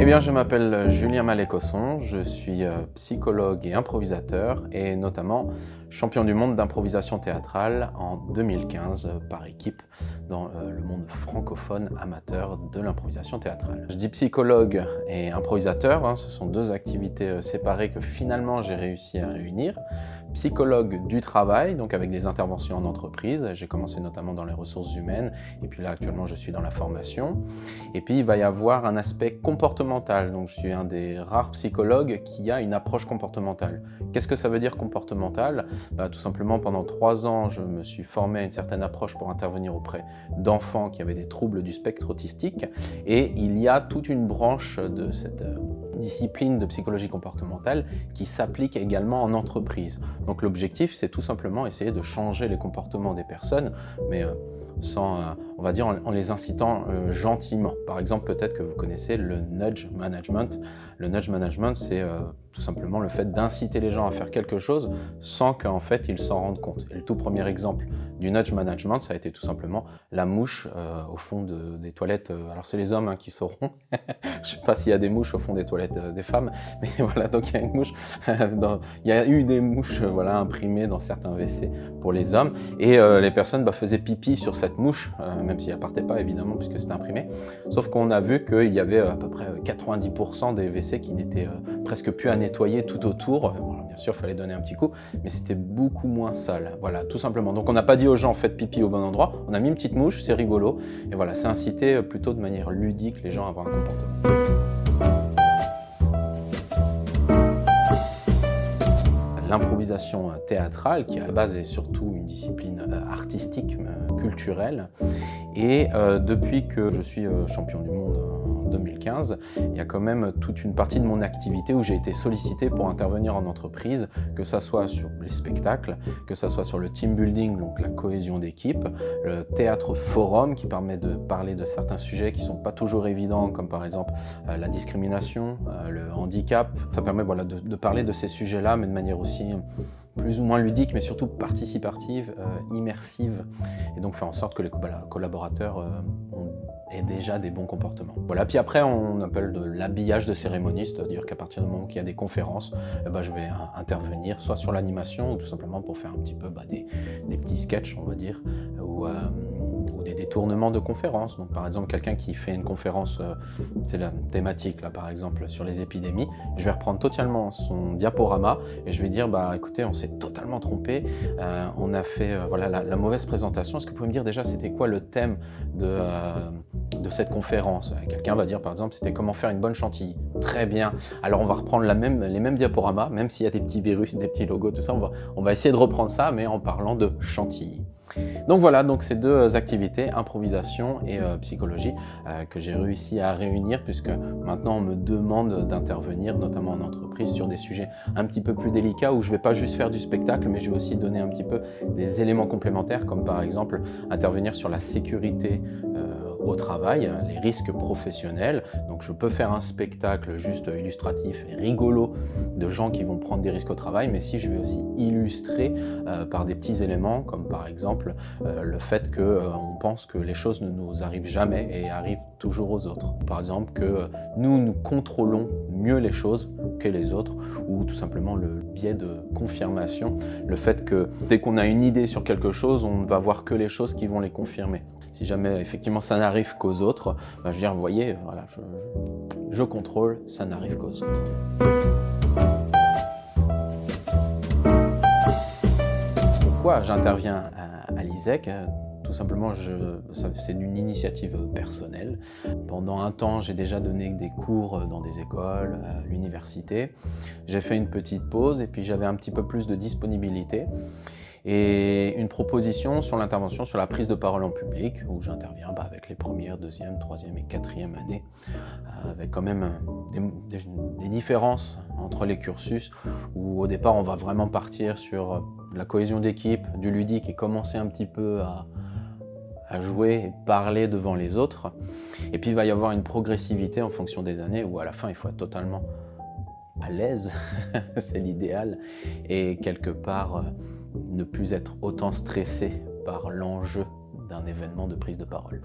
Eh bien, je m'appelle Julien Mallet-Cosson, je suis psychologue et improvisateur et notamment champion du monde d'improvisation théâtrale en 2015 par équipe dans le monde francophone amateur de l'improvisation théâtrale. Je dis psychologue et improvisateur, ce sont deux activités séparées que finalement j'ai réussi à réunir. Psychologue du travail, donc avec des interventions en entreprise. J'ai commencé notamment dans les ressources humaines et puis là actuellement je suis dans la formation. Et puis il va y avoir un aspect comportemental, donc je suis un des rares psychologues qui a une approche comportementale. Qu'est-ce que ça veut dire comportemental ? Tout simplement pendant 3 ans je me suis formé à une certaine approche pour intervenir auprès d'enfants qui avaient des troubles du spectre autistique et il y a toute une branche de cette discipline de psychologie comportementale qui s'applique également en entreprise. Donc l'objectif, c'est tout simplement essayer de changer les comportements des personnes, mais sans, on va dire, en les incitant gentiment. Par exemple, peut-être que vous connaissez le nudge management. Le nudge management, c'est tout simplement le fait d'inciter les gens à faire quelque chose sans qu'en fait ils s'en rendent compte. Et le tout premier exemple du nudge management, ça a été tout simplement la mouche au fond des toilettes. Alors c'est les hommes qui sauront. Je ne sais pas s'il y a des mouches au fond des toilettes des femmes, mais voilà, donc il y a une mouche. Il y a eu des mouches imprimées dans certains WC pour les hommes, et les personnes faisaient pipi sur cette mouche, même si elle partait pas évidemment puisque c'était imprimé. Sauf qu'on a vu qu'il y avait à peu près 90% des WC qui n'étaient presque plus à nettoyer tout autour. Bon, bien sûr, il fallait donner un petit coup, mais c'était beaucoup moins sale. Voilà, tout simplement. Donc on n'a pas dit aux gens faites pipi au bon endroit, on a mis une petite mouche, c'est rigolo, et voilà, c'est inciter plutôt de manière ludique les gens à avoir un comportement. L'improvisation théâtrale, qui à la base est surtout une discipline artistique, culturelle, et depuis que je suis champion du monde en 2015, il y a quand même toute une partie de mon activité où j'ai été sollicité pour intervenir en entreprise, que ça soit sur les spectacles, que ça soit sur le team building, donc la cohésion d'équipe, le théâtre forum qui permet de parler de certains sujets qui ne sont pas toujours évidents, comme par exemple la discrimination, le handicap. Ça permet de parler de ces sujets-là, mais de manière aussi plus ou moins ludique, mais surtout participative, immersive, et donc faire en sorte que les collaborateurs aient déjà des bons comportements. Voilà, puis après on appelle de l'habillage de cérémonie, c'est-à-dire qu'à partir du moment qu'il y a des conférences, je vais intervenir soit sur l'animation ou tout simplement pour faire un petit peu des petits sketchs, on va dire, ou des détournements de conférences. Donc par exemple quelqu'un qui fait une conférence, c'est la thématique là par exemple sur les épidémies, je vais reprendre totalement son diaporama et je vais dire écoutez, on s'est totalement trompé, on a fait la mauvaise présentation, est-ce que vous pouvez me dire déjà c'était quoi le thème de cette conférence? Quelqu'un va dire par exemple c'était comment faire une bonne chantilly. Très bien, alors on va reprendre les mêmes diaporamas, même s'il y a des petits virus, des petits logos, tout ça, on va essayer de reprendre ça mais en parlant de chantilly. Donc voilà, donc ces deux activités, improvisation et psychologie, que j'ai réussi à réunir puisque maintenant on me demande d'intervenir, notamment en entreprise, sur des sujets un petit peu plus délicats où je ne vais pas juste faire du spectacle, mais je vais aussi donner un petit peu des éléments complémentaires, comme par exemple intervenir sur la sécurité au travail, les risques professionnels. Donc je peux faire un spectacle juste illustratif et rigolo de gens qui vont prendre des risques au travail, mais si je vais aussi illustrer par des petits éléments, comme par exemple le fait qu'on pense que les choses ne nous arrivent jamais et arrivent toujours aux autres. Par exemple que nous contrôlons mieux les choses que les autres, ou tout simplement le biais de confirmation, le fait que dès qu'on a une idée sur quelque chose, on ne va voir que les choses qui vont les confirmer. Si jamais effectivement ça n'arrive qu'aux autres, je veux dire, vous voyez, voilà, je contrôle, ça n'arrive qu'aux autres. Pourquoi j'interviens à l'ISEC ? Tout simplement, c'est une initiative personnelle. Pendant un temps, j'ai déjà donné des cours dans des écoles, à l'université. J'ai fait une petite pause et puis j'avais un petit peu plus de disponibilité. Et une proposition sur l'intervention sur la prise de parole en public, où j'interviens avec les premières, deuxième, troisième et quatrième années, avec quand même des différences entre les cursus, où au départ on va vraiment partir sur la cohésion d'équipe, du ludique, et commencer un petit peu à jouer et parler devant les autres. Et puis il va y avoir une progressivité en fonction des années, où à la fin il faut être totalement à l'aise, c'est l'idéal, et quelque part ne plus être autant stressé par l'enjeu d'un événement de prise de parole.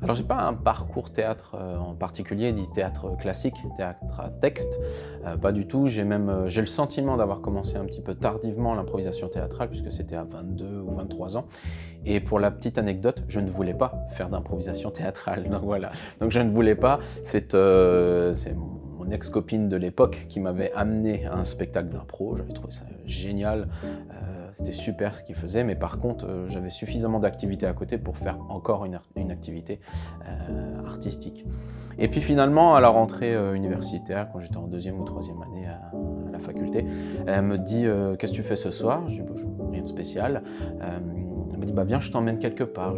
Alors j'ai pas un parcours théâtre en particulier, dit théâtre classique, théâtre à texte, pas du tout. J'ai le sentiment d'avoir commencé un petit peu tardivement l'improvisation théâtrale puisque c'était à 22 ou 23 ans. Et pour la petite anecdote, je ne voulais pas faire d'improvisation théâtrale. Donc voilà, donc je ne voulais pas. C'est mon ex-copine de l'époque qui m'avait amené à un spectacle d'impro. J'avais trouvé ça génial. C'était super ce qu'il faisait, mais par contre, j'avais suffisamment d'activités à côté pour faire encore une activité artistique. Et puis finalement, à la rentrée universitaire, quand j'étais en 2e ou 3e année à la faculté, elle me dit « Qu'est-ce que tu fais ce soir ?» Je dis bah, « Rien de spécial. » Elle me dit bah, « Viens, je t'emmène quelque part. »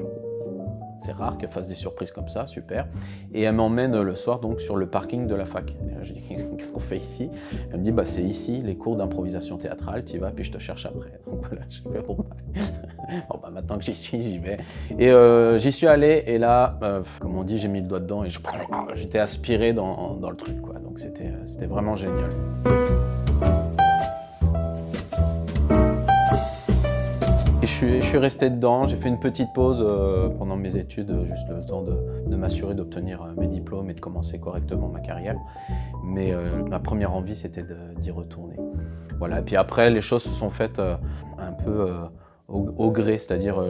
C'est rare qu'elle fasse des surprises comme ça, super. Et elle m'emmène le soir donc sur le parking de la fac. Et là, je dis qu'est-ce qu'on fait ici? Elle me dit bah c'est ici les cours d'improvisation théâtrale, tu y vas puis je te cherche après. Donc voilà, je fais bon bah maintenant que j'y suis, j'y vais. Et j'y suis allé et là, comme on dit, j'ai mis le doigt dedans et j'étais aspiré dans le truc quoi. Donc c'était vraiment génial. Et je suis resté dedans, j'ai fait une petite pause pendant mes études, juste le temps de m'assurer d'obtenir mes diplômes et de commencer correctement ma carrière. Mais ma première envie, c'était d'y retourner. Voilà. Et puis après, les choses se sont faites un peu au gré, c'est-à-dire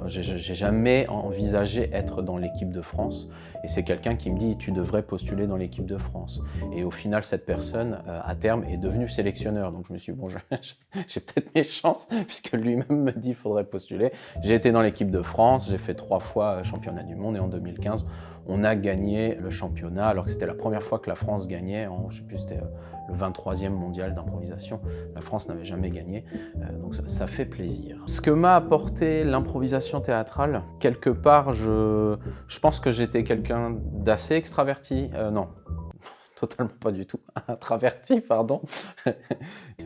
j'ai jamais envisagé être dans l'équipe de France. Et c'est quelqu'un qui me dit « tu devrais postuler dans l'équipe de France ». Et au final, cette personne, à terme, est devenue sélectionneur. Donc je me suis dit « bon, j'ai peut-être mes chances » puisque lui-même me dit « il faudrait postuler ». J'ai été dans l'équipe de France, j'ai fait 3 fois championnat du monde et en 2015, on a gagné le championnat alors que c'était la première fois que la France gagnait, je ne sais plus, c'était le 23e mondial d'improvisation. La France n'avait jamais gagné, donc ça fait plaisir. Ce que m'a apporté l'improvisation théâtrale, quelque part, je pense que j'étais quelqu'un d'assez extraverti, non. Totalement pas du tout. Intraverti, pardon.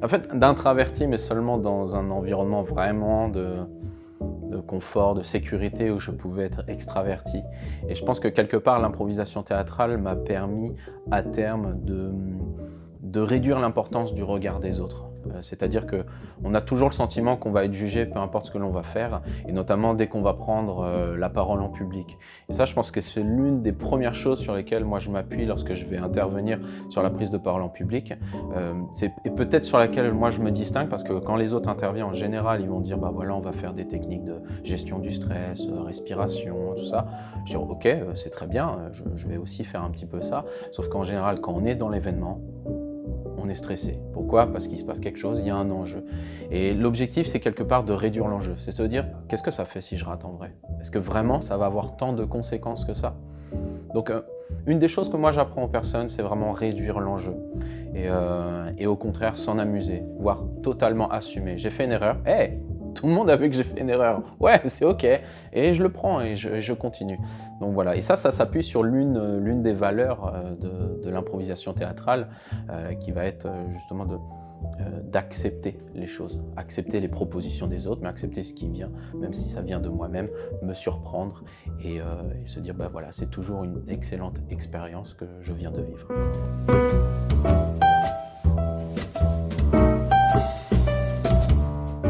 En fait, d'intraverti, mais seulement dans un environnement vraiment de confort, de sécurité où je pouvais être extraverti. Et je pense que quelque part, l'improvisation théâtrale m'a permis à terme de réduire l'importance du regard des autres. C'est-à-dire qu'on a toujours le sentiment qu'on va être jugé, peu importe ce que l'on va faire, et notamment dès qu'on va prendre la parole en public. Et ça, je pense que c'est l'une des premières choses sur lesquelles moi je m'appuie lorsque je vais intervenir sur la prise de parole en public. Et peut-être sur laquelle moi je me distingue, parce que quand les autres interviennent, en général, ils vont dire bah voilà, on va faire des techniques de gestion du stress, respiration, tout ça. Je dis ok, c'est très bien, je vais aussi faire un petit peu ça, sauf qu'en général, quand on est dans l'événement, on est stressé. Pourquoi? Parce qu'il se passe quelque chose, il y a un enjeu. Et l'objectif, c'est quelque part de réduire l'enjeu. C'est se dire, qu'est-ce que ça fait si je rate en vrai? Est-ce que vraiment ça va avoir tant de conséquences que ça? Donc, une des choses que moi j'apprends aux personnes, c'est vraiment réduire l'enjeu. Et au contraire, s'en amuser, voire totalement assumer. J'ai fait une erreur. Hey! Tout le monde a vu que j'ai fait une erreur. Ouais, c'est OK. Et je le prends et je continue. Donc voilà. Et ça s'appuie sur l'une des valeurs de l'improvisation théâtrale qui va être justement d'accepter les choses, accepter les propositions des autres, mais accepter ce qui vient, même si ça vient de moi-même, me surprendre et se dire, bah voilà, c'est toujours une excellente expérience que je viens de vivre.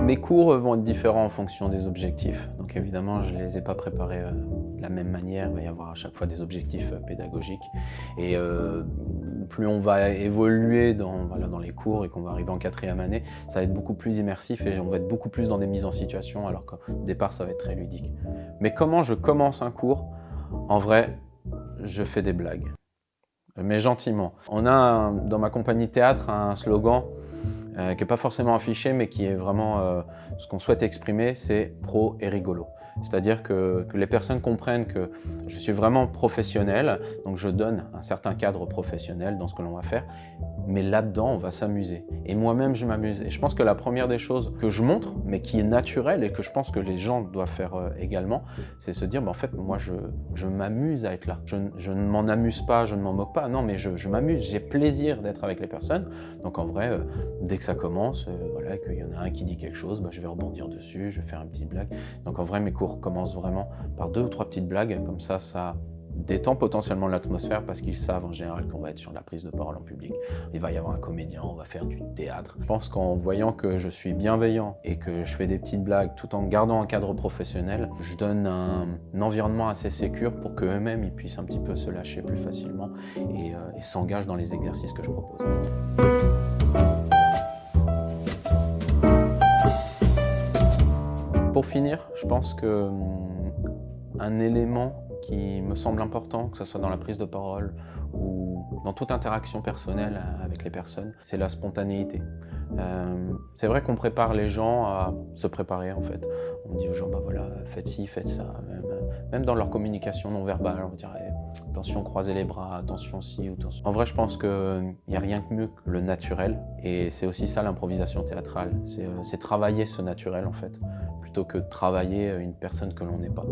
Mes cours vont être différents en fonction des objectifs. Donc évidemment, je ne les ai pas préparés de la même manière. Il va y avoir à chaque fois des objectifs pédagogiques. Et plus on va évoluer dans les cours et qu'on va arriver en 4e année, ça va être beaucoup plus immersif et on va être beaucoup plus dans des mises en situation, alors qu'au départ, ça va être très ludique. Mais comment je commence un cours? En vrai, je fais des blagues. Mais gentiment. On a dans ma compagnie théâtre un slogan qui n'est pas forcément affiché, mais qui est vraiment ce qu'on souhaite exprimer, c'est pro et rigolo. C'est-à-dire que les personnes comprennent que je suis vraiment professionnel, donc je donne un certain cadre professionnel dans ce que l'on va faire, mais là-dedans, on va s'amuser. Et moi-même, je m'amuse. Et je pense que la première des choses que je montre, mais qui est naturelle et que je pense que les gens doivent faire également, c'est se dire, en fait, moi, je m'amuse à être là. Je ne m'en amuse pas, je ne m'en moque pas, non, mais je m'amuse, j'ai plaisir d'être avec les personnes. Donc en vrai, dès que ça commence, voilà, qu'il y en a un qui dit quelque chose, je vais rebondir dessus, je vais faire une petite blague. Donc en vrai, mes cours commencent vraiment par 2 ou 3 petites blagues, comme ça détend potentiellement l'atmosphère parce qu'ils savent en général qu'on va être sur la prise de parole en public. Il va y avoir un comédien, on va faire du théâtre. Je pense qu'en voyant que je suis bienveillant et que je fais des petites blagues tout en gardant un cadre professionnel, je donne un environnement assez sécure pour qu'eux-mêmes ils puissent un petit peu se lâcher plus facilement et s'engagent dans les exercices que je propose. Pour finir, je pense que un élément qui me semble important, que ce soit dans la prise de parole ou dans toute interaction personnelle avec les personnes, c'est la spontanéité. C'est vrai qu'on prépare les gens à se préparer en fait. On dit aux gens, bah voilà, faites ci, faites ça. Même dans leur communication non verbale, on dirait attention, croisez les bras, attention ci ou attention. En vrai, je pense qu'il n'y a rien de mieux que le naturel. Et c'est aussi ça l'improvisation théâtrale. C'est travailler ce naturel en fait, plutôt que de travailler une personne que l'on n'est pas.